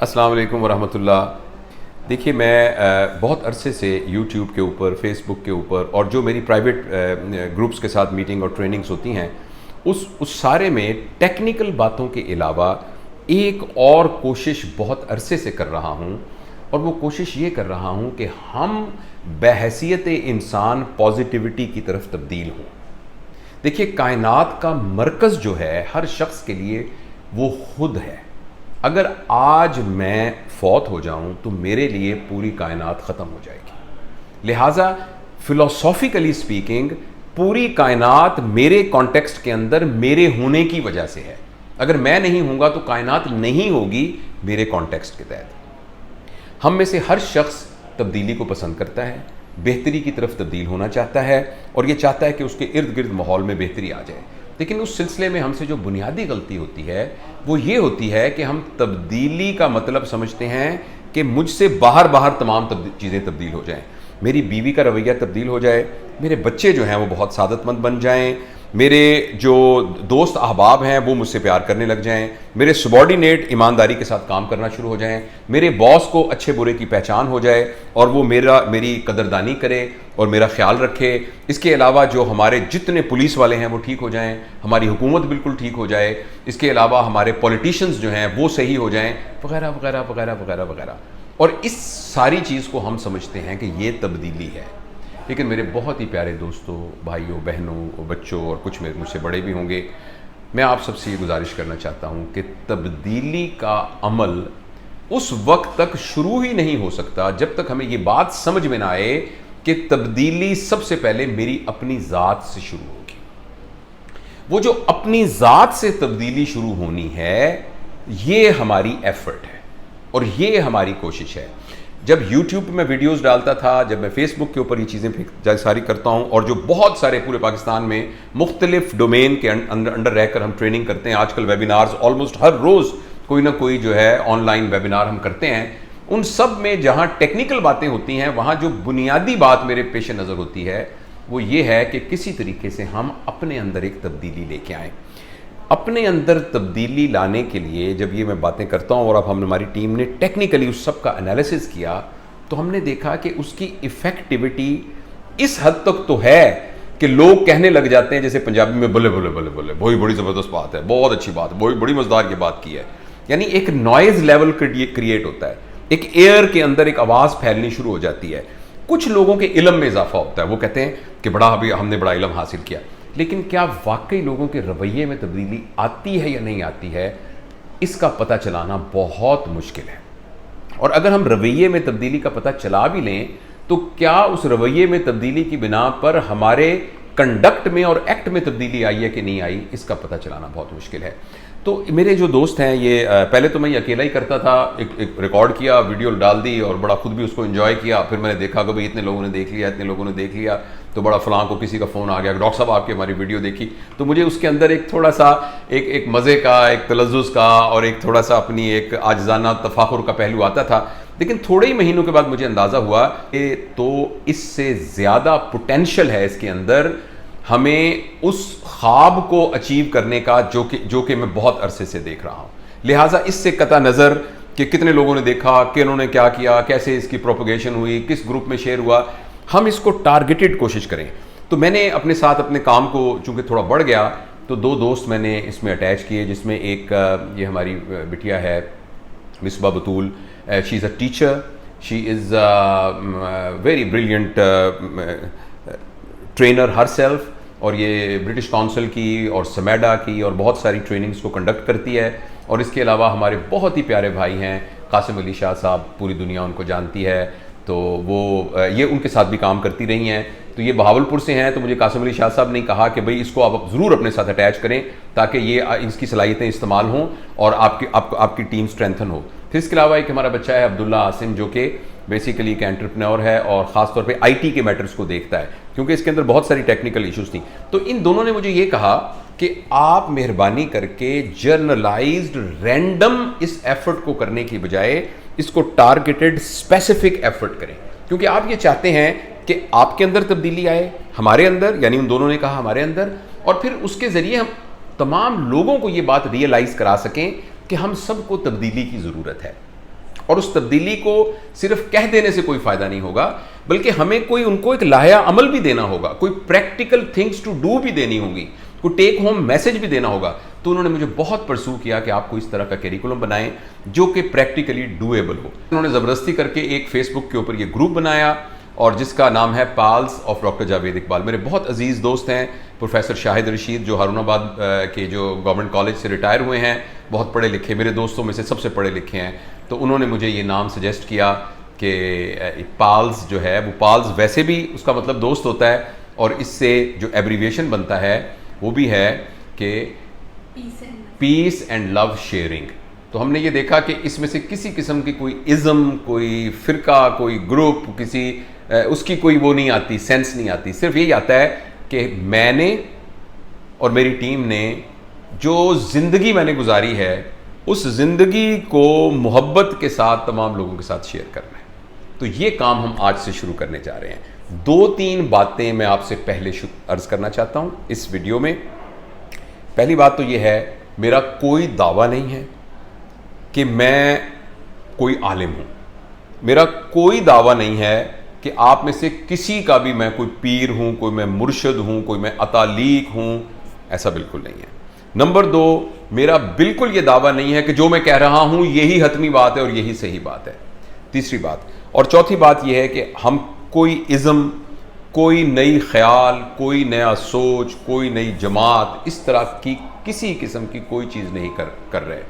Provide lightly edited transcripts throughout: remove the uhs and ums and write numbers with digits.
السلام علیکم ورحمۃ اللہ۔ دیکھیے میں بہت عرصے سے یوٹیوب کے اوپر، فیس بک کے اوپر اور جو میری پرائیویٹ گروپس کے ساتھ میٹنگ اور ٹریننگز ہوتی ہیں اس سارے میں ٹیکنیکل باتوں کے علاوہ ایک اور کوشش بہت عرصے سے کر رہا ہوں، اور وہ کوشش یہ کر رہا ہوں کہ ہم بحیثیت انسان پازیٹیوٹی کی طرف تبدیل ہوں۔ دیکھیے کائنات کا مرکز جو ہے ہر شخص کے لیے وہ خود ہے۔ اگر آج میں فوت ہو جاؤں تو میرے لیے پوری کائنات ختم ہو جائے گی، لہٰذا فلاسافیکلی سپیکنگ پوری کائنات میرے کانٹیکسٹ کے اندر میرے ہونے کی وجہ سے ہے۔ اگر میں نہیں ہوں گا تو کائنات نہیں ہوگی میرے کانٹیکسٹ کے تحت۔ ہم میں سے ہر شخص تبدیلی کو پسند کرتا ہے، بہتری کی طرف تبدیل ہونا چاہتا ہے، اور یہ چاہتا ہے کہ اس کے ارد گرد ماحول میں بہتری آ جائے۔ لیکن اس سلسلے میں ہم سے جو بنیادی غلطی ہوتی ہے وہ یہ ہوتی ہے کہ ہم تبدیلی کا مطلب سمجھتے ہیں کہ مجھ سے باہر تمام چیزیں تبدیل ہو جائیں، میری بیوی کا رویہ تبدیل ہو جائے، میرے بچے جو ہیں وہ بہت سعادت مند بن جائیں، میرے جو دوست احباب ہیں وہ مجھ سے پیار کرنے لگ جائیں، میرے سبارڈینیٹ ایمانداری کے ساتھ کام کرنا شروع ہو جائیں، میرے باس کو اچھے برے کی پہچان ہو جائے اور وہ میری قدردانی کرے اور میرا خیال رکھے۔ اس کے علاوہ جو ہمارے جتنے پولیس والے ہیں وہ ٹھیک ہو جائیں، ہماری حکومت بالکل ٹھیک ہو جائے، اس کے علاوہ ہمارے پولیٹیشنز جو ہیں وہ صحیح ہو جائیں، وغیرہ وغیرہ وغیرہ وغیرہ وغیرہ۔ اور اس ساری چیز کو ہم سمجھتے ہیں کہ یہ تبدیلی ہے۔ لیکن میرے بہت ہی پیارے دوستوں، بھائیوں، بہنوں اور بچوں، اور کچھ مجھ سے بڑے بھی ہوں گے، میں آپ سب سے یہ گزارش کرنا چاہتا ہوں کہ تبدیلی کا عمل اس وقت تک شروع ہی نہیں ہو سکتا جب تک ہمیں یہ بات سمجھ میں نہ آئے کہ تبدیلی سب سے پہلے میری اپنی ذات سے شروع ہوگی۔ وہ جو اپنی ذات سے تبدیلی شروع ہونی ہے، یہ ہماری ایفرٹ ہے اور یہ ہماری کوشش ہے۔ جب یوٹیوب پہ میں ویڈیوز ڈالتا تھا، جب میں فیس بک کے اوپر یہ چیزیں ساری کرتا ہوں، اور جو بہت سارے پورے پاکستان میں مختلف ڈومین کے انڈر رہ کر ہم ٹریننگ کرتے ہیں، آج کل ویبینارز آلموسٹ ہر روز کوئی نہ کوئی جو ہے آن لائن ویبینار ہم کرتے ہیں، ان سب میں جہاں ٹیکنیکل باتیں ہوتی ہیں وہاں جو بنیادی بات میرے پیش نظر ہوتی ہے وہ یہ ہے کہ کسی طریقے سے ہم اپنے اندر ایک تبدیلی لے کے آئیں۔ اپنے اندر تبدیلی لانے کے لیے جب یہ میں باتیں کرتا ہوں، اور اب ہماری ٹیم نے ٹیکنیکلی اس سب کا انالیسس کیا، تو ہم نے دیکھا کہ اس کی ایفیکٹیوٹی اس حد تک تو ہے کہ لوگ کہنے لگ جاتے ہیں، جیسے پنجابی میں بلے بلے بلے بلے، وہی بڑی زبردست بات ہے، بہت اچھی بات ہے، بڑی مزدار یہ بات کی ہے۔ یعنی ایک نوائز لیول کریٹ ہوتا ہے، ایک ایئر کے اندر ایک آواز پھیلنی شروع ہو جاتی ہے۔ کچھ لوگوں کے علم میں اضافہ ہوتا ہے، وہ کہتے ہیں کہ ابھی ہم نے بڑا علم حاصل کیا، لیکن کیا واقعی لوگوں کے رویے میں تبدیلی آتی ہے یا نہیں آتی ہے، اس کا پتہ چلانا بہت مشکل ہے۔ اور اگر ہم رویے میں تبدیلی کا پتہ چلا بھی لیں تو کیا اس رویے میں تبدیلی کی بنا پر ہمارے کنڈکٹ میں اور ایکٹ میں تبدیلی آئی ہے کہ نہیں آئی، اس کا پتہ چلانا بہت مشکل ہے۔ تو میرے جو دوست ہیں، یہ پہلے تو میں یہ اکیلا ہی کرتا تھا، ایک ریکارڈ کیا، ویڈیو ڈال دی اور بڑا خود بھی اس کو انجوائے کیا، پھر میں نے دیکھا کہ بھئی اتنے لوگوں نے دیکھ لیا، اتنے لوگوں نے دیکھ لیا، تو بڑا فلاں کو کسی کا فون آ گیا، ڈاکٹر صاحب آپ کی ہماری ویڈیو دیکھی، تو مجھے اس کے اندر ایک تھوڑا سا ایک مزے کا، ایک تلذذ کا اور ایک تھوڑا سا اپنی ایک عاجزانہ تفاخر کا پہلو آتا تھا۔ لیکن تھوڑے ہی مہینوں کے بعد مجھے اندازہ ہوا کہ تو اس سے زیادہ پوٹینشل ہے اس کے اندر، ہمیں اس خواب کو اچیو کرنے کا جو کہ میں بہت عرصے سے دیکھ رہا ہوں۔ لہٰذا اس سے قطع نظر کہ کتنے لوگوں نے دیکھا، کہ انہوں نے کیا کیا، کیسے اس کی پروپیگیشن ہوئی، کس گروپ میں شیئر ہوا، ہم اس کو ٹارگیٹڈ کوشش کریں۔ تو میں نے اپنے ساتھ اپنے کام کو چونکہ تھوڑا بڑھ گیا تو 2 دوست میں نے اس میں اٹیچ کیے، جس میں ایک یہ ہماری بٹیا ہے Misbah Batool, she is a teacher, she is very brilliant trainer herself, اور یہ برٹش کونسل کی اور سمیڈا کی اور بہت ساری ٹریننگز کو کنڈکٹ کرتی ہے۔ اور اس کے علاوہ ہمارے بہت ہی پیارے بھائی ہیں قاسم علی شاہ صاحب، پوری دنیا ان کو جانتی ہے، تو وہ یہ ان کے ساتھ بھی کام کرتی رہی ہیں۔ تو یہ بہاولپور سے ہیں، تو مجھے قاسم علی شاہ صاحب نے کہا کہ بھئی اس کو آپ ضرور اپنے ساتھ اٹیچ کریں تاکہ یہ اس کی صلاحیتیں استعمال ہوں اور آپ کی ٹیم اسٹرینتھن ہو۔ پھر اس کے علاوہ ایک ہمارا بچہ ہے عبداللہ عاصم، جو کہ بیسیکلی ایک انٹرپرینور ہے اور خاص طور پہ آئی ٹی کے میٹرز کو دیکھتا ہے، کیونکہ اس کے اندر بہت ساری ٹیکنیکل ایشوز تھیں۔ تو ان دونوں نے مجھے یہ کہا کہ آپ مہربانی کر کے جرنلائزڈ رینڈم اس ایفرٹ کو کرنے کی بجائے اس کو ٹارگیٹڈ اسپیسیفک ایفرٹ کریں، کیونکہ آپ یہ چاہتے ہیں کہ آپ کے اندر تبدیلی آئے، ہمارے اندر، یعنی ان دونوں نے کہا ہمارے اندر، اور پھر اس کے ذریعے ہم تمام لوگوں کو یہ بات ریئلائز کرا سکیں کہ ہم سب کو تبدیلی کی ضرورت ہے۔ اور اس تبدیلی کو صرف کہہ دینے سے کوئی فائدہ نہیں ہوگا، بلکہ ہمیں کوئی ان کو ایک لاہیا عمل بھی دینا ہوگا، کوئی پریکٹیکل تھنگس ٹو ڈو بھی دینی ہوں گی، کوئی ٹیک ہوم میسج بھی دینا ہوگا. تو انہوں نے مجھے بہت پرسو کیا کہ آپ کو اس طرح کا کیریکولم بنائیں جو کہ پریکٹیکلی ڈویبل ہو. انہوں نے زبردستی کر کے ایک فیس بک کے اوپر یہ گروپ بنایا اور جس کا نام ہے Paul's of doctor Javed Iqbal. میرے بہت عزیز دوست ہیں پروفیسر شاہد رشید جو ہارون آباد کے جو گورنمنٹ کالج سے ریٹائر ہوئے ہیں، بہت پڑھے لکھے، میرے دوستوں میں سے سب سے پڑھے لکھے ہیں. تو انہوں نے مجھے یہ نام سجیسٹ کیا کہ پالز جو ہے وہ پالز ویسے بھی اس کا مطلب دوست ہوتا ہے، اور اس سے جو ایبریویشن بنتا ہے وہ بھی ہے کہ پیس اینڈ لو شیئرنگ. تو ہم نے یہ دیکھا کہ اس میں سے کسی قسم کی کوئی ازم، کوئی فرقہ، کوئی گروپ، کسی اس کی کوئی وہ نہیں آتی، سینس نہیں آتی. صرف یہی آتا ہے کہ میں نے اور میری ٹیم نے جو زندگی میں نے گزاری ہے اس زندگی کو محبت کے ساتھ تمام لوگوں کے ساتھ شیئر کرنا ہے. تو یہ کام ہم آج سے شروع کرنے جا رہے ہیں. 2-3 باتیں میں آپ سے پہلے عرض کرنا چاہتا ہوں اس ویڈیو میں. پہلی بات تو یہ ہے، میرا کوئی دعویٰ نہیں ہے کہ میں کوئی عالم ہوں. میرا کوئی دعویٰ نہیں ہے کہ آپ میں سے کسی کا بھی میں کوئی پیر ہوں، کوئی میں مرشد ہوں، کوئی میں عطالیق ہوں. ایسا بالکل نہیں ہے. نمبر 2، میرا بالکل یہ دعویٰ نہیں ہے کہ جو میں کہہ رہا ہوں یہی حتمی بات ہے اور یہی صحیح بات ہے. تیسری بات اور چوتھی بات یہ ہے کہ ہم کوئی ازم، کوئی نئی خیال، کوئی نیا سوچ، کوئی نئی جماعت، اس طرح کی کسی قسم کی کوئی چیز نہیں کر رہے.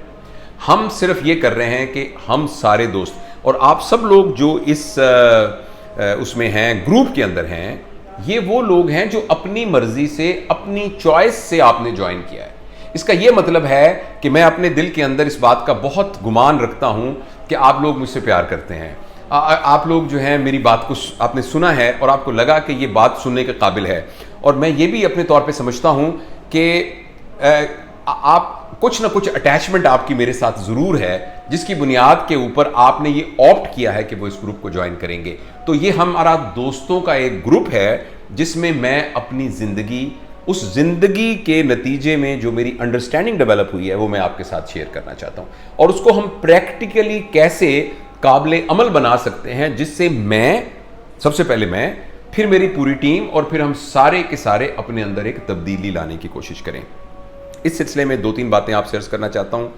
ہم صرف یہ کر رہے ہیں کہ ہم سارے دوست اور آپ سب لوگ جو اس میں ہیں، گروپ کے اندر ہیں، یہ وہ لوگ ہیں جو اپنی مرضی سے، اپنی چوائس سے آپ نے جوائن کیا ہے. اس کا یہ مطلب ہے کہ میں اپنے دل کے اندر اس بات کا بہت گمان رکھتا ہوں کہ آپ لوگ مجھ سے پیار کرتے ہیں. آپ لوگ جو ہیں میری بات کو آپ نے سنا ہے اور آپ کو لگا کہ یہ بات سننے کے قابل ہے. اور میں یہ بھی اپنے طور پہ سمجھتا ہوں کہ آپ کچھ نہ کچھ اٹیچمنٹ آپ کی میرے ساتھ ضرور ہے، جس کی بنیاد کے اوپر آپ نے یہ آپٹ کیا ہے کہ وہ اس گروپ کو جوائن کریں گے. تو یہ ہمارا دوستوں کا ایک گروپ ہے جس میں میں اپنی زندگی، اس زندگی کے نتیجے میں جو میری انڈرسٹینڈنگ ڈیولپ ہوئی ہے وہ میں آپ کے ساتھ شیئر کرنا چاہتا ہوں، اور اس کو ہم پریکٹیکلی کیسے قابل عمل بنا سکتے ہیں، جس سے میں سب سے پہلے میں، پھر میری پوری ٹیم اور پھر ہم سارے کے سارے اپنے اندر ایک تبدیلی لانے کی کوشش کریں. اس سلسلے میں 2-3 باتیں آپ سے عرض کرنا چاہتا ہوں.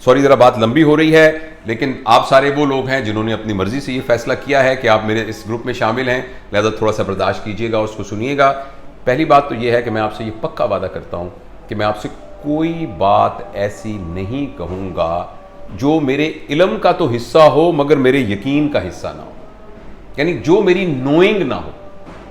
سوری ذرا بات لمبی ہو رہی ہے، لیکن آپ سارے وہ لوگ ہیں جنہوں نے اپنی مرضی سے یہ فیصلہ کیا ہے کہ آپ میرے اس گروپ میں شامل ہیں، لہذا تھوڑا سا برداشت کیجیے گا اور اس کو سنیے گا. پہلی بات تو یہ ہے کہ میں آپ سے یہ پکا وعدہ کرتا ہوں کہ میں آپ سے کوئی بات ایسی نہیں کہوں گا جو میرے علم کا تو حصہ ہو مگر میرے یقین کا حصہ نہ ہو، یعنی جو میری نوئنگ نہ ہو.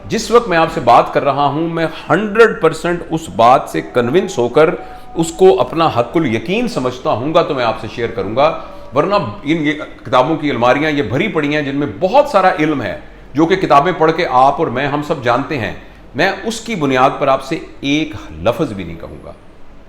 جس وقت میں آپ سے بات کر رہا ہوں میں 100% اس بات سے کنونس ہو کر اس کو اپنا حق الیقین سمجھتا ہوں گا تو میں آپ سے شیئر کروں گا. ورنہ ان کتابوں کی الماریاں یہ بھری پڑی ہیں جن میں بہت سارا علم ہے جو کہ کتابیں پڑھ کے آپ اور میں ہم سب جانتے ہیں. میں اس کی بنیاد پر آپ سے ایک لفظ بھی نہیں کہوں گا.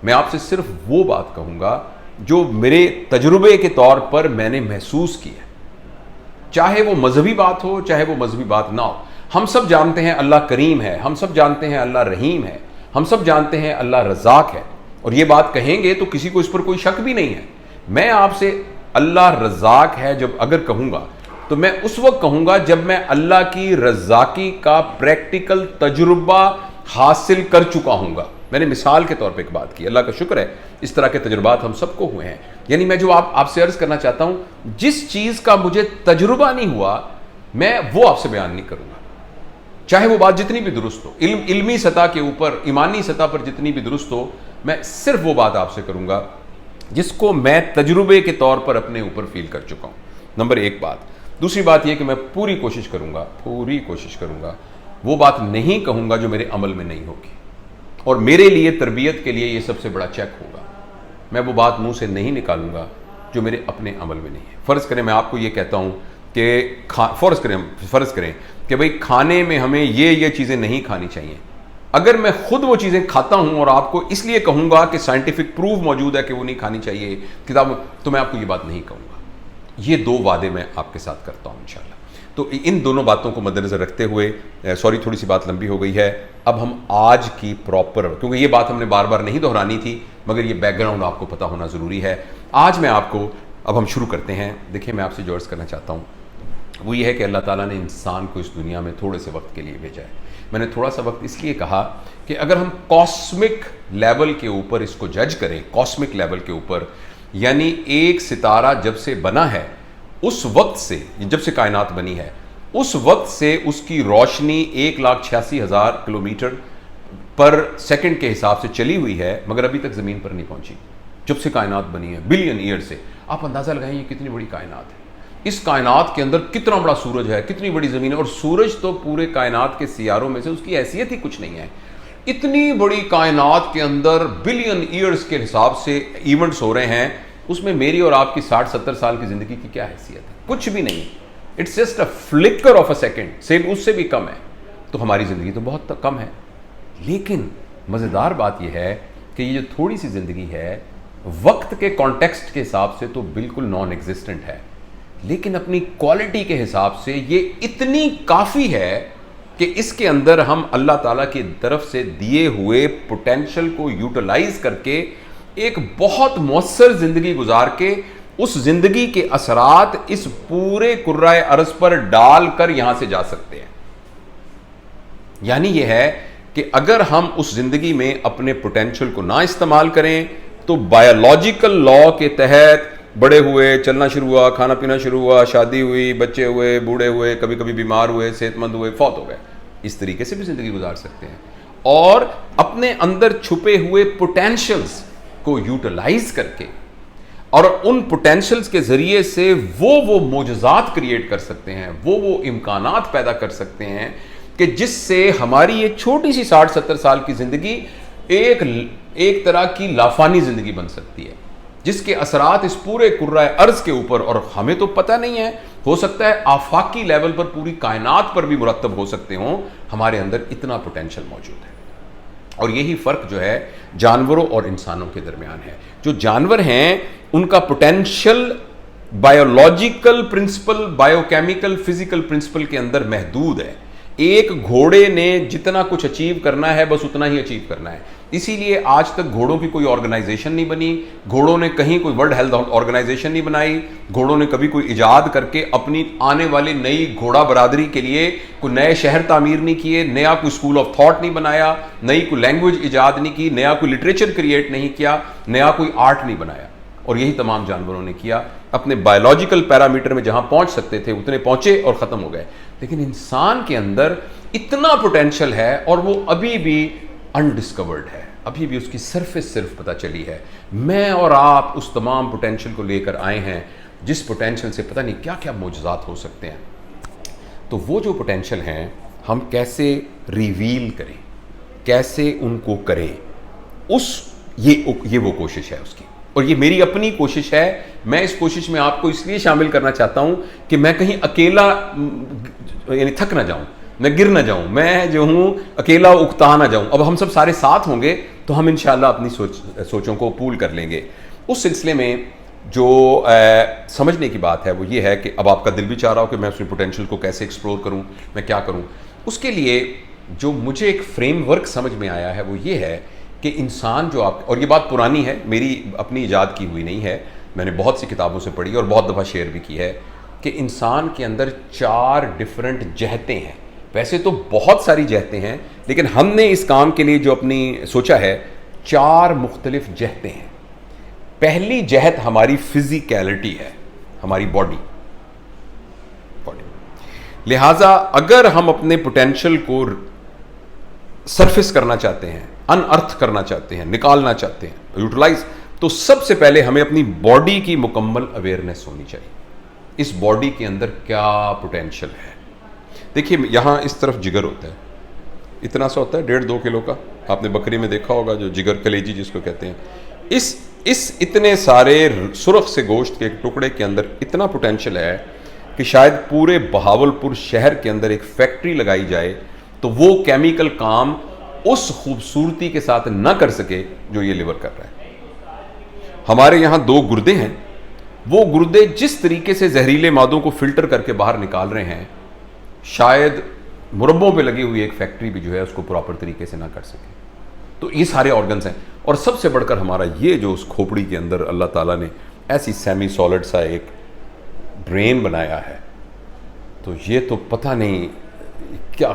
میں آپ سے صرف وہ بات کہوں گا جو میرے تجربے کے طور پر میں نے محسوس کی ہے، چاہے وہ مذہبی بات ہو چاہے وہ مذہبی بات نہ ہو. ہم سب جانتے ہیں اللہ کریم ہے، ہم سب جانتے ہیں اللہ رحیم ہے، ہم سب جانتے ہیں اللہ رزاق ہے، اور یہ بات کہیں گے تو کسی کو اس پر کوئی شک بھی نہیں ہے. میں آپ سے اللہ رزاق ہے جب اگر کہوں گا تو میں اس وقت کہوں گا جب میں اللہ کی رزاقی کا پریکٹیکل تجربہ حاصل کر چکا ہوں گا. میں نے مثال کے طور پہ ایک بات کی، اللہ کا شکر ہے اس طرح کے تجربات ہم سب کو ہوئے ہیں. یعنی میں جو آپ سے عرض کرنا چاہتا ہوں، جس چیز کا مجھے تجربہ نہیں ہوا میں وہ آپ سے بیان نہیں کروں گا، چاہے وہ بات جتنی بھی درست ہو، علمی سطح کے اوپر، ایمانی سطح پر جتنی بھی درست ہو. میں صرف وہ بات آپ سے کروں گا جس کو میں تجربے کے طور پر اپنے اوپر فیل کر چکا ہوں. نمبر 1 بات. دوسری بات یہ کہ میں پوری کوشش کروں گا وہ بات نہیں کہوں گا جو میرے عمل میں نہیں ہوگی، اور میرے لیے تربیت کے لیے یہ سب سے بڑا چیک ہوگا. میں وہ بات منہ سے نہیں نکالوں گا جو میرے اپنے عمل میں نہیں ہے. فرض کریں میں آپ کو یہ کہتا ہوں کہ فرض کریں کہ بھئی کھانے میں ہمیں یہ چیزیں نہیں کھانی چاہیے. اگر میں خود وہ چیزیں کھاتا ہوں اور آپ کو اس لیے کہوں گا کہ سائنٹیفک پروف موجود ہے کہ وہ نہیں کھانی چاہیے کتاب، تو میں آپ کو یہ بات نہیں کہوں گا. یہ 2 وعدے میں آپ کے ساتھ کرتا ہوں انشاءاللہ. تو ان دونوں باتوں کو مد نظر رکھتے ہوئے، سوری تھوڑی سی بات لمبی ہو گئی ہے، اب ہم آج کی پراپر، کیونکہ یہ بات ہم نے بار بار نہیں دہرانی تھی مگر یہ بیک گراؤنڈ آپ کو پتہ ہونا ضروری ہے. آج میں آپ کو اب ہم شروع کرتے ہیں. دیکھیں میں آپ سے جو عرض کرنا چاہتا ہوں وہ یہ ہے کہ اللہ تعالیٰ نے انسان کو اس دنیا میں تھوڑے سے وقت کے لیے بھیجا ہے. میں نے تھوڑا سا وقت اس لیے کہا کہ اگر ہم کاسمک لیول کے اوپر اس کو جج کریں, کاسمک لیول کے اوپر, یعنی ایک ستارہ جب سے بنا ہے اس وقت سے, جب سے کائنات بنی ہے اس وقت سے اس کی روشنی 1,86,000 کلومیٹر پر سیکنڈ کے حساب سے چلی ہوئی ہے, مگر ابھی تک زمین پر نہیں پہنچی. جب سے کائنات بنی ہے, بلین ایئر سے. آپ اندازہ لگائیں یہ کتنی بڑی کائنات ہے. اس کائنات کے اندر کتنا بڑا سورج ہے, کتنی بڑی زمین ہے, اور سورج تو پورے کائنات کے سیاروں میں سے اس کی حیثیت ہی کچھ نہیں ہے. اتنی بڑی کائنات کے اندر بلین ایئرز کے حساب سے ایونٹس ہو رہے ہیں, اس میں میری اور آپ کی 60-70 سال کی زندگی کی کیا حیثیت ہے؟ کچھ بھی نہیں. It's just a flicker of a second, same اس سے بھی کم ہے. تو ہماری زندگی تو بہت کم ہے. لیکن مزیدار بات یہ ہے کہ یہ جو تھوڑی سی زندگی ہے وقت کے کانٹیکسٹ کے حساب سے تو بالکل نان ایگزسٹنٹ ہے, لیکن اپنی کوالٹی کے حساب سے یہ اتنی کافی ہے کہ اس کے اندر ہم اللہ تعالیٰ کی طرف سے دیے ہوئے پوٹینشل کو یوٹیلائز کر کے ایک بہت مؤثر زندگی گزار کے اس زندگی کے اثرات اس پورے کرۂ ارض پر ڈال کر یہاں سے جا سکتے ہیں. یعنی یہ ہے کہ اگر ہم اس زندگی میں اپنے پوٹینشل کو نہ استعمال کریں تو بایولوجیکل لا کے تحت بڑے ہوئے, چلنا شروع ہوا, کھانا پینا شروع ہوا, شادی ہوئی, بچے ہوئے, بوڑھے ہوئے, کبھی کبھی بیمار ہوئے, صحت مند ہوئے, فوت ہو گئے, اس طریقے سے بھی زندگی گزار سکتے ہیں. اور اپنے اندر چھپے ہوئے پوٹینشلز کو یوٹیلائز کر کے اور ان پوٹینشلز کے ذریعے سے وہ معجزات کریٹ کر سکتے ہیں, وہ امکانات پیدا کر سکتے ہیں کہ جس سے ہماری یہ چھوٹی سی 60-70 سال کی زندگی ایک طرح کی لافانی زندگی بن سکتی ہے, جس کے اثرات اس پورے کرۂ ارض کے اوپر, اور ہمیں تو پتہ نہیں ہے, ہو سکتا ہے آفاقی لیول پر پوری کائنات پر بھی مرتب ہو سکتے ہوں. ہمارے اندر اتنا پوٹینشل موجود ہے. اور یہی فرق جو ہے جانوروں اور انسانوں کے درمیان ہے. جو جانور ہیں ان کا potential biological principle, bio chemical, physical principle کے اندر محدود ہے. ایک گھوڑے نے جتنا کچھ اچیو کرنا ہے بس اتنا ہی اچیو کرنا ہے. اسی لیے آج تک گھوڑوں کی کوئی آرگنائزیشن نہیں بنی, گھوڑوں نے کہیں کوئی ورلڈ ہیلتھ آرگنائزیشن نہیں بنائی, گھوڑوں نے کبھی کوئی ایجاد کر کے اپنی آنے والی نئی گھوڑا برادری کے لیے کوئی نئے شہر تعمیر نہیں کیے, نیا کوئی اسکول آف تھاٹ نہیں بنایا, نئی کوئی لینگویج ایجاد نہیں کی, نیا کوئی لٹریچر کریٹ نہیں کیا, نیا کوئی آرٹ نہیں بنایا. اور یہی تمام جانوروں نے کیا. اپنے بایولوجیکل پیرامیٹر میں جہاں پہنچ سکتے تھے اتنے پہنچے اور ختم ہو گئے. لیکن انسان کے اندر اتنا پوٹینشل ہے اور وہ ابھی بھی انڈسکورڈ ہے, ابھی بھی اس کی سرفس صرف پتہ چلی ہے. میں اور آپ اس تمام پوٹینشل کو لے کر آئے ہیں جس پوٹینشل سے پتہ نہیں کیا کیا معجزات ہو سکتے ہیں. تو وہ جو پوٹینشل ہیں ہم کیسے ریویل کریں, کیسے ان کو کریں, یہ وہ کوشش ہے اس کی. اور یہ میری اپنی کوشش ہے. میں اس کوشش میں آپ کو اس لیے شامل کرنا چاہتا ہوں کہ میں کہیں اکیلا یعنی تھک نہ جاؤں, میں گر نہ جاؤں, میں جو ہوں اکیلا اکتا نہ جاؤں. اب ہم سب سارے ساتھ ہوں گے تو ہم انشاءاللہ اپنی سوچوں کو پول کر لیں گے. اس سلسلے میں جو سمجھنے کی بات ہے وہ یہ ہے کہ اب آپ کا دل بھی چاہ رہا ہو کہ میں اپنی پوٹینشل کو کیسے ایکسپلور کروں, میں کیا کروں. اس کے لیے جو مجھے ایک فریم ورک سمجھ میں آیا ہے وہ یہ ہے کہ انسان جو آپ, اور یہ بات پرانی ہے, میری اپنی ایجاد کی ہوئی نہیں ہے, میں نے بہت سی کتابوں سے پڑھی اور بہت دفعہ شیئر بھی کی ہے, کہ انسان کے اندر 4 ڈفرنٹ جہتیں ہیں. ویسے تو بہت ساری جہتیں ہیں لیکن ہم نے اس کام کے لیے جو اپنی سوچا ہے 4 مختلف جہتیں ہیں. پہلی جہت ہماری فزیکیلٹی ہے, ہماری باڈی. لہٰذا اگر ہم اپنے پوٹینشل کو سرفس کرنا چاہتے ہیں, ان ارتھ کرنا چاہتے ہیں, نکالنا چاہتے ہیں, یوٹیلائز, تو سب سے پہلے ہمیں اپنی باڈی کی مکمل اویئرنیس ہونی چاہیے. اس باڈی کے اندر کیا پوٹینشل ہے. دیکھیے یہاں اس طرف جگر ہوتا ہے, اتنا سا ہوتا ہے 1.5-2 کلو کا, آپ نے بکری میں دیکھا ہوگا جو جگر کلیجی جس کو کہتے ہیں. اس اتنے سارے سرخ سے گوشت کے ایک ٹکڑے کے اندر اتنا پوٹینشل ہے کہ شاید پورے بہاولپور شہر کے اندر ایک فیکٹری لگائی جائے تو وہ کیمیکل کام اس خوبصورتی کے ساتھ نہ کر سکے جو یہ لیور کر رہا ہے. ہمارے یہاں 2 گردے ہیں, وہ گردے جس طریقے سے زہریلے مادوں کو فلٹر کر کے باہر نکال رہے ہیں شاید مربوں پہ لگی ہوئی ایک فیکٹری بھی جو ہے اس کو پراپر طریقے سے نہ کر سکے. تو یہ سارے آرگنز ہیں. اور سب سے بڑھ کر ہمارا یہ جو اس کھوپڑی کے اندر اللہ تعالیٰ نے ایسی سیمی سالڈ سا ایک برین بنایا ہے، تو یہ تو پتہ نہیں کیا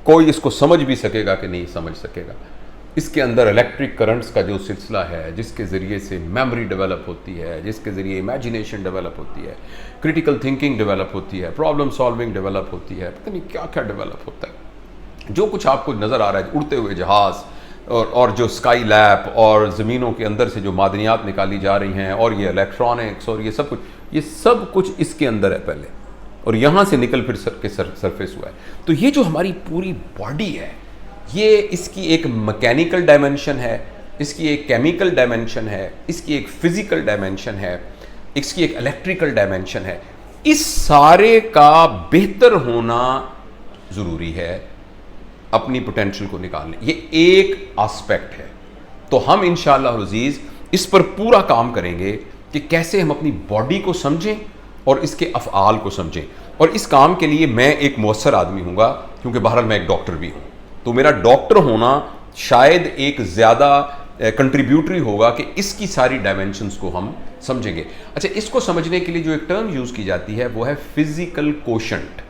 کوئی اس کو سمجھ بھی سکے گا کہ نہیں سمجھ سکے گا۔ اس کے اندر الیکٹرک کرنٹس کا جو سلسلہ ہے، جس کے ذریعے سے میموری ڈیولپ ہوتی ہے، جس کے ذریعے امیجنیشن ڈیولپ ہوتی ہے، کریٹیکل تھنکنگ ڈیولپ ہوتی ہے، پرابلم سالونگ ڈیولپ ہوتی ہے، پتہ نہیں کیا کیا ڈیولپ ہوتا ہے۔ جو کچھ آپ کو نظر آ رہا ہے، اڑتے ہوئے جہاز اور جو اسکائی لیب اور زمینوں کے اندر سے جو معدنیات نکالی جا رہی ہیں، اور یہ الیکٹرانکس اور یہ سب کچھ اس کے اندر ہے پہلے، اور یہاں سے نکل پھر سرفیس ہوا ہے۔ تو یہ جو ہماری پوری باڈی ہے، یہ اس کی ایک میکینیکل ڈائمنشن ہے، اس کی ایک کیمیکل ڈائمنشن ہے، اس کی ایک فزیکل ڈائمنشن ہے، اس کی ایک الیکٹریکل ڈائمنشن ہے۔ اس سارے کا بہتر ہونا ضروری ہے اپنی پوٹینشل کو نکالنے، یہ ایک آسپیکٹ ہے۔ تو ہم انشاءاللہ العزیز اس پر پورا کام کریں گے کہ کیسے ہم اپنی باڈی کو سمجھیں اور اس کے افعال کو سمجھیں، اور اس کام کے لیے میں ایک مؤثر آدمی ہوں گا، کیونکہ بہرحال میں ایک ڈاکٹر بھی ہوں، تو میرا ڈاکٹر ہونا شاید ایک زیادہ کنٹریبیوٹری ہوگا کہ اس کی ساری ڈائمنشنز کو ہم سمجھیں گے۔ اچھا، اس کو سمجھنے کے لیے جو ایک ٹرم یوز کی جاتی ہے وہ ہے فزیکل کوشنٹ۔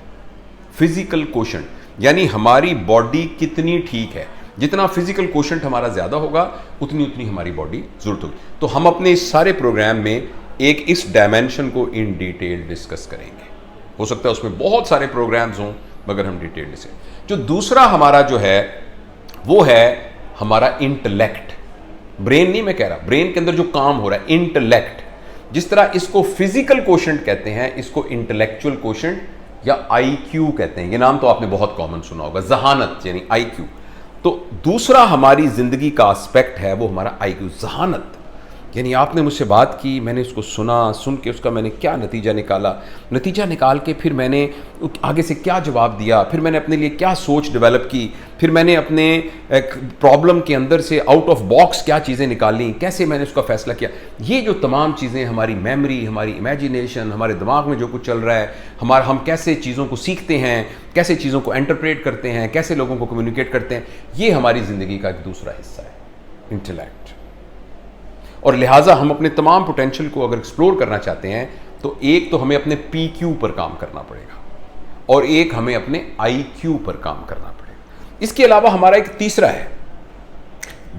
فزیکل کوشنٹ یعنی ہماری باڈی کتنی ٹھیک ہے، جتنا فزیکل کوشنٹ ہمارا زیادہ ہوگا اتنی ہماری باڈی ضرورت ہوگی۔ تو ہم اپنے اس سارے پروگرام میں ایک اس ڈائمنشن کو ان ڈیٹیل ڈسکس کریں گے۔ ہو سکتا ہے اس میں بہت سارے پروگرامز ہوں، مگر ہم ڈیٹیل ڈسکس۔ جو دوسرا ہمارا جو ہے وہ ہے ہمارا انٹلیکٹ۔ برین نہیں میں کہہ رہا، برین کے اندر جو کام ہو رہا ہے انٹلیکٹ، جس طرح اس کو فزیکل کوشنٹ کہتے ہیں، اس کو انٹلیکچوئل کوشنٹ یا آئی کیو کہتے ہیں۔ یہ نام تو آپ نے بہت کامن سنا ہوگا، ذہانت یعنی آئی کیو۔ تو دوسرا ہماری زندگی کا اسپیکٹ ہے وہ ہمارا آئی کیو، ذہانت۔ یعنی آپ نے مجھ سے بات کی، میں نے اس کو سنا، سن کے اس کا میں نے کیا نتیجہ نکال کے پھر میں نے آگے سے کیا جواب دیا، پھر میں نے اپنے لیے کیا سوچ ڈیولپ کی، پھر میں نے اپنے پرابلم کے اندر سے آؤٹ آف باکس کیا چیزیں نکالیں، کیسے میں نے اس کا فیصلہ کیا۔ یہ جو تمام چیزیں ہماری میموری، ہماری امیجنیشن، ہمارے دماغ میں جو کچھ چل رہا ہے، ہم کیسے چیزوں کو سیکھتے ہیں، کیسے چیزوں کو انٹرپریٹ کرتے ہیں، کیسے لوگوں کو کمیونیکیٹ کرتے ہیں، یہ ہماری زندگی کا ایک دوسرا حصہ ہے، انٹلیکٹ۔ اور لہٰذا ہم اپنے تمام پوٹینشل کو اگر ایکسپلور کرنا چاہتے ہیں تو ایک تو ہمیں اپنے پی کیو پر کام کرنا پڑے گا، اور ایک ہمیں اپنے آئی کیو پر کام کرنا پڑے گا۔ اس کے علاوہ ہمارا ایک تیسرا ہے،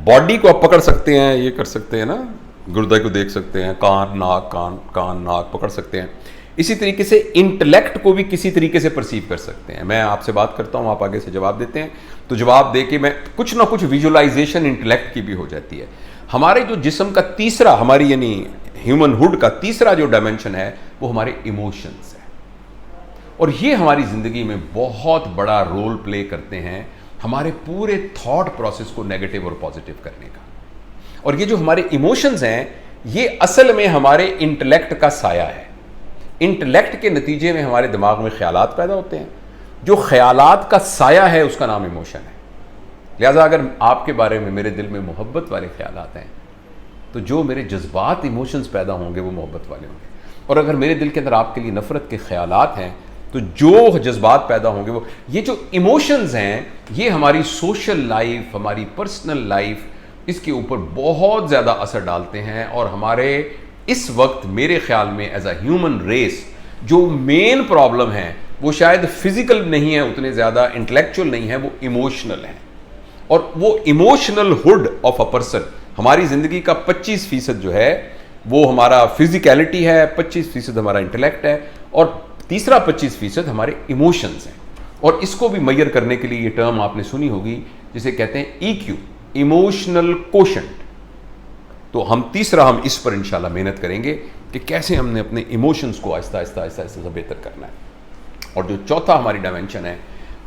باڈی کو آپ پکڑ سکتے ہیں، یہ کر سکتے ہیں نا، گردے کو دیکھ سکتے ہیں، کان ناک پکڑ سکتے ہیں۔ اسی طریقے سے انٹلیکٹ کو بھی کسی طریقے سے پرسیو کر سکتے ہیں۔ میں آپ سے بات کرتا ہوں، آپ آگے سے جواب دیتے ہیں، تو جواب دے کے میں کچھ نہ کچھ ویژولائزیشن انٹلیکٹ کی بھی ہو جاتی ہے۔ ہمارے جو جسم کا تیسرا، ہماری یعنی ہیومن ہوڈ کا تیسرا جو ڈائمنشن ہے وہ ہمارے ایموشنز ہے، اور یہ ہماری زندگی میں بہت بڑا رول پلے کرتے ہیں ہمارے پورے تھاٹ پروسیس کو نیگیٹو اور پازیٹیو کرنے کا۔ اور یہ جو ہمارے ایموشنز ہیں یہ اصل میں ہمارے انٹلیکٹ کا سایہ ہے۔ انٹلیکٹ کے نتیجے میں ہمارے دماغ میں خیالات پیدا ہوتے ہیں، جو خیالات کا سایہ ہے اس کا نام ایموشن ہے۔ لہٰذا اگر آپ کے بارے میں میرے دل میں محبت والے خیالات ہیں تو جو میرے جذبات ایموشنز پیدا ہوں گے وہ محبت والے ہوں گے، اور اگر میرے دل کے اندر آپ کے لیے نفرت کے خیالات ہیں تو جو جذبات پیدا ہوں گے وہ، یہ جو ایموشنز ہیں یہ ہماری سوشل لائف، ہماری پرسنل لائف، اس کے اوپر بہت زیادہ اثر ڈالتے ہیں۔ اور ہمارے اس وقت میرے خیال میں ایز اے ہیومن ریس جو مین پرابلم ہے وہ شاید فزیکل نہیں ہے اتنے زیادہ، انٹلیکچوئل نہیں ہے، وہ ایموشنل ہیں۔ اور وہ emotional hood of a person, ہماری زندگی کا 25% جو ہے وہ ہمارا فزیکیلٹی ہے، 25% ہمارا انٹلیکٹ ہے، اور تیسرا 25% ہمارے ایموشنز ہیں۔ اور اس کو بھی میئر کرنے کے لیے یہ ٹرم آپ نے سنی ہوگی جسے کہتے ہیں ای کیو، ایموشنل کوشنٹ۔ تو ہم اس پر انشاءاللہ محنت کریں گے کہ کیسے ہم نے اپنے ایموشنز کو آہستہ آہستہ بہتر کرنا ہے۔ اور جو چوتھا ہماری ڈائمنشن ہے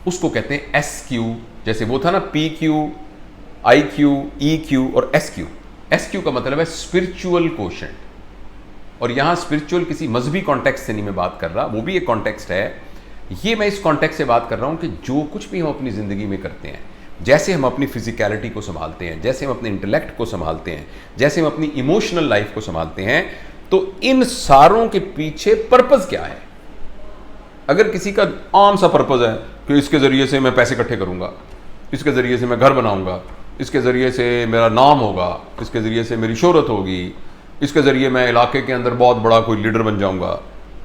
اس کو کہتے ہیں ایس کیو، جیسے وہ تھا نا پی کیو، آئی کیو، ای کیو اور ایس کیو۔ ایس کیو کا مطلب ہے اسپرچول کوشنٹ، اور یہاں اسپرچول کسی مذہبی کانٹیکسٹ سے نہیں میں بات کر رہا، وہ بھی ایک کانٹیکسٹ ہے، یہ میں اس کانٹیکسٹ سے بات کر رہا ہوں کہ جو کچھ بھی ہم اپنی زندگی میں کرتے ہیں، جیسے ہم اپنی فزیکیلٹی کو سنبھالتے ہیں، جیسے ہم اپنے انٹلیکٹ کو سنبھالتے ہیں، جیسے ہم اپنی ایموشنل لائف کو سنبھالتے ہیں، تو ان ساروں کے پیچھے پرپز کیا ہے۔ اگر کسی کا عام سا پرپز ہے کہ اس کے ذریعے سے میں پیسے اکٹھے کروں گا، اس کے ذریعے سے میں گھر بناؤں گا، اس کے ذریعے سے میرا نام ہوگا، اس کے ذریعے سے میری شہرت ہوگی، اس کے ذریعے میں علاقے کے اندر بہت بڑا کوئی لیڈر بن جاؤں گا.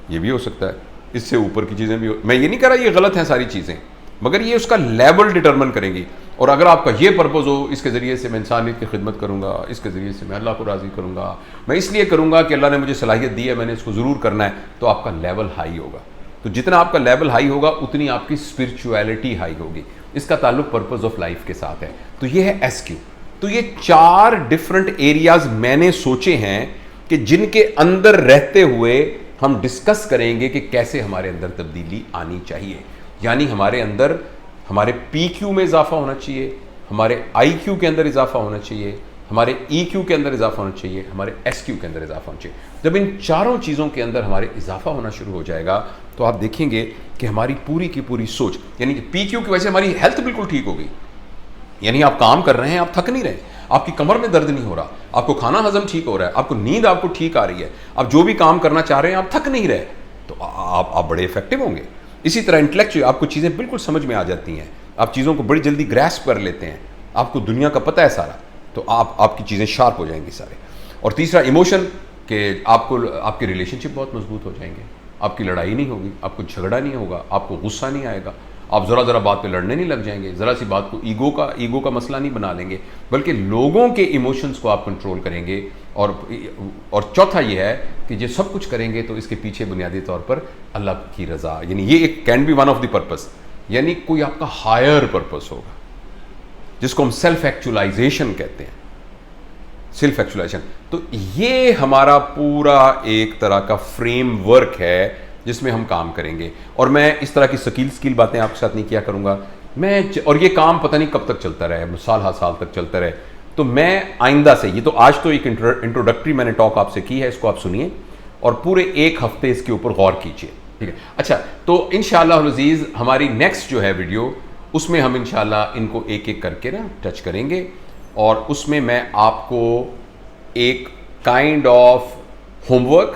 یہ بھی ہو سکتا ہے, اس سے اوپر کی چیزیں بھی میں یہ نہیں کہہ رہا یہ غلط ہیں ساری چیزیں, مگر یہ اس کا لیول ڈٹرمن کریں گی. اور اگر آپ کا یہ پرپز ہو اس کے ذریعے سے میں انسانیت کی خدمت کروں گا, اس کے ذریعے سے میں اللہ کو راضی کروں گا, میں اس لیے کروں گا کہ اللہ نے مجھے صلاحیت دی ہے, میں نے اس کو ضرور کرنا ہے, تو آپ کا لیول ہائی ہوگا. تو جتنا آپ کا لیول ہائی ہوگا اتنی آپ کی اسپرچویلٹی ہائی ہوگی. اس کا تعلق پرپز آف لائف کے ساتھ ہے. تو یہ ہے ایس کیو. تو یہ 4 ڈفرنٹ ایریاز میں نے سوچے ہیں کہ جن کے اندر رہتے ہوئے ہم ڈسکس کریں گے کہ کیسے ہمارے اندر تبدیلی آنی چاہیے. یعنی ہمارے اندر ہمارے پی کیو میں اضافہ ہونا چاہیے, ہمارے آئی کیو کے اندر اضافہ ہونا چاہیے, ہمارے ای کیو کے اندر اضافہ ہونا چاہیے, ہمارے ایس کیو کے اندر اضافہ ہونا چاہیے. جب ان 4 چیزوں کے اندر ہمارے اضافہ ہونا شروع ہو جائے گا تو آپ دیکھیں گے کہ ہماری پوری کی پوری سوچ, یعنی کہ پی کیو کی وجہ سے ہماری ہیلتھ بالکل ٹھیک ہوگی. یعنی آپ کام کر رہے ہیں, آپ تھک نہیں رہے, آپ کی کمر میں درد نہیں ہو رہا, آپ کو کھانا ہضم ٹھیک ہو رہا ہے, آپ کو نیند آپ کو ٹھیک آ رہی ہے, آپ جو بھی کام کرنا چاہ رہے ہیں آپ تھک نہیں رہے, تو آپ بڑے افیکٹو ہوں گے. اسی طرح انٹلیکچوئل آپ کو چیزیں بالکل سمجھ میں آ جاتی ہیں, آپ چیزوں کو بڑی جلدی گریسپ کر لیتے ہیں, آپ کو دنیا کا پتہ ہے سارا, تو آپ کی چیزیں شارپ ہو جائیں گی سارے. اور تیسرا ایموشن, کہ آپ کے ریلیشن شپ بہت مضبوط ہو جائیں گے, آپ کی لڑائی نہیں ہوگی, آپ کو جھگڑا نہیں ہوگا, آپ کو غصہ نہیں آئے گا, آپ ذرا بات پہ لڑنے نہیں لگ جائیں گے, ذرا سی بات کو ایگو کا مسئلہ نہیں بنا لیں گے, بلکہ لوگوں کے ایموشنز کو آپ کنٹرول کریں گے. اور چوتھا یہ ہے کہ یہ سب کچھ کریں گے تو اس کے پیچھے بنیادی طور پر اللہ کی رضا, یعنی یہ ایک can be one of the purpose, یعنی کوئی آپ کا ہائر پرپز ہوگا جس کو ہم سیلف ایکچولائزیشن کہتے ہیں. سیلف ایکچولائزیشن, تو یہ ہمارا پورا ایک طرح کا فریم ورک ہے جس میں ہم کام کریں گے. اور میں اس طرح کی سکیل باتیں آپ کے ساتھ نہیں کیا کروں گا اور یہ کام پتہ نہیں کب تک چلتا رہے, سال تک چلتا رہے. تو میں آئندہ سے, یہ تو آج تو ایک انٹروڈکٹری میں نے ٹاک آپ سے کی ہے, اس کو آپ سنیے اور پورے 1 ہفتے اس کے اوپر غور کیجیے, ٹھیک ہے. اچھا, تو انشاءاللہ العزیز ہماری نیکسٹ جو ہے ویڈیو, اس میں ہم انشاءاللہ ان کو ایک ایک کر کے ٹچ کریں گے, اور اس میں میں آپ کو ایک کائنڈ آف ہوم ورک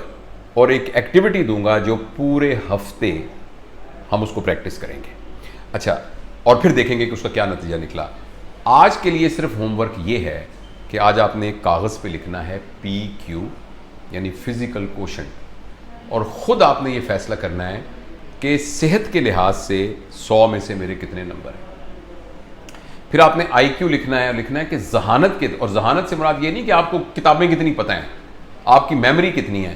اور ایک ایکٹیویٹی دوں گا جو پورے ہفتے ہم اس کو پریکٹس کریں گے. اچھا, اور پھر دیکھیں گے کہ اس کا کیا نتیجہ نکلا. آج کے لیے صرف ہوم ورک یہ ہے کہ آج آپ نے ایک کاغذ پہ لکھنا ہے پی کیو, یعنی فزیکل کوشنٹ, اور خود آپ نے یہ فیصلہ کرنا ہے کہ صحت کے لحاظ سے 100 میں سے میرے کتنے نمبر ہیں. پھر آپ نے آئی کیو لکھنا ہے کہ ذہانت کے, اور ذہانت سے مراد یہ نہیں کہ آپ کو کتابیں کتنی پتہ ہیں, آپ کی میموری کتنی ہے,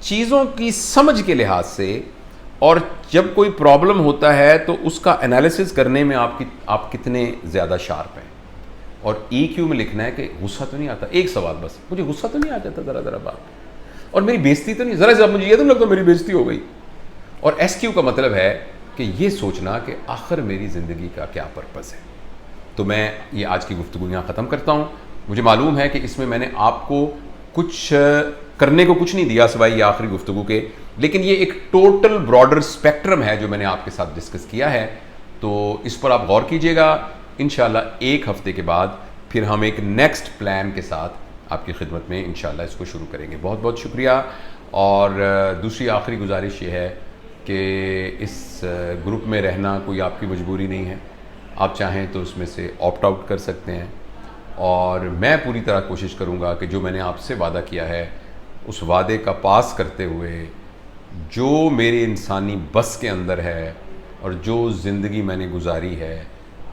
چیزوں کی سمجھ کے لحاظ سے. اور جب کوئی پرابلم ہوتا ہے تو اس کا انالیسس کرنے میں آپ کتنے زیادہ شارپ ہیں. اور ای کیو میں لکھنا ہے کہ غصہ تو نہیں آتا, ایک سوال بس, مجھے غصہ تو نہیں آ جاتا ذرا بات, اور میری بےزتی تو نہیں, ذرا مجھے یہ تو نہیں لگتا میری بےزتی ہو گئی. اور ایس کیو کا مطلب ہے کہ یہ سوچنا کہ آخر میری زندگی کا کیا پرپز ہے. تو میں یہ آج کی گفتگو یہاں ختم کرتا ہوں. مجھے معلوم ہے کہ اس میں نے آپ کو کچھ کرنے کو کچھ نہیں دیا سوائے یہ آخری گفتگو کے, لیکن یہ ایک ٹوٹل براڈر اسپیکٹرم ہے جو میں نے آپ کے ساتھ ڈسکس کیا ہے. تو اس پر آپ غور کیجئے گا. انشاءاللہ 1 ہفتے کے بعد پھر ہم ایک نیکسٹ پلان کے ساتھ آپ کی خدمت میں انشاءاللہ اس کو شروع کریں گے. بہت بہت شکریہ. اور دوسری آخری گزارش یہ ہے کہ اس گروپ میں رہنا کوئی آپ کی مجبوری نہیں ہے, آپ چاہیں تو اس میں سے آپٹ آؤٹ کر سکتے ہیں. اور میں پوری طرح کوشش کروں گا کہ جو میں نے آپ سے وعدہ کیا ہے اس وعدے کا پاس کرتے ہوئے جو میرے انسانی بس کے اندر ہے اور جو زندگی میں نے گزاری ہے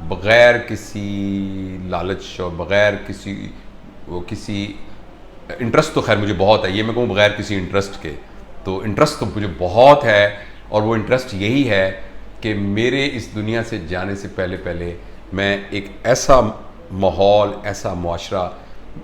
بغیر کسی لالچ اور بغیر کسی انٹرسٹ, تو خیر مجھے بہت ہے, یہ میں کہوں بغیر کسی انٹرسٹ کے, تو انٹرسٹ تو مجھے بہت ہے. اور وہ انٹرسٹ یہی ہے کہ میرے اس دنیا سے جانے سے پہلے میں ایک ایسا ماحول, ایسا معاشرہ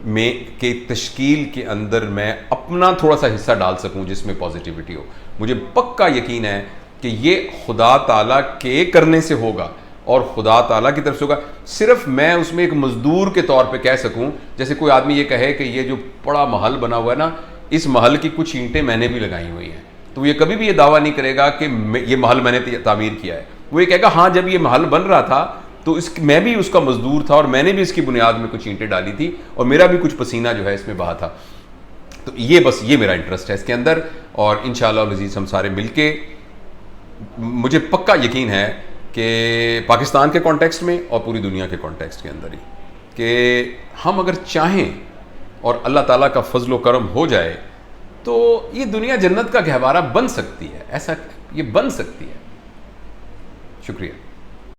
میں کے تشکیل کے اندر میں اپنا تھوڑا سا حصہ ڈال سکوں جس میں پازیٹیوٹی ہو. مجھے پکا یقین ہے کہ یہ خدا تعالیٰ کے کرنے سے ہوگا اور خدا تعالیٰ کی طرف سے ہوگا. صرف میں اس میں ایک مزدور کے طور پہ کہہ سکوں, جیسے کوئی آدمی یہ کہے کہ یہ جو بڑا محل بنا ہوا ہے نا, اس محل کی کچھ اینٹیں میں نے بھی لگائی ہوئی ہیں, تو یہ کبھی بھی یہ دعویٰ نہیں کرے گا کہ یہ محل میں نے تعمیر کیا ہے. وہ یہ کہے گا ہاں جب یہ محل بن رہا تھا تو میں بھی اس کا مزدور تھا اور میں نے بھی اس کی بنیاد میں کچھ اینٹیں ڈالی تھی اور میرا بھی کچھ پسینہ جو ہے اس میں بہا تھا. تو یہ میرا انٹرسٹ ہے اس کے اندر. اور انشاءاللہ العزیز ہم سارے مل کے, مجھے پکا یقین ہے کہ پاکستان کے کانٹیکسٹ میں اور پوری دنیا کے کانٹیکسٹ کے اندر ہی, کہ ہم اگر چاہیں اور اللہ تعالیٰ کا فضل و کرم ہو جائے تو یہ دنیا جنت کا گہوارہ بن سکتی ہے، ایسا یہ بن سکتی ہے۔ شکریہ۔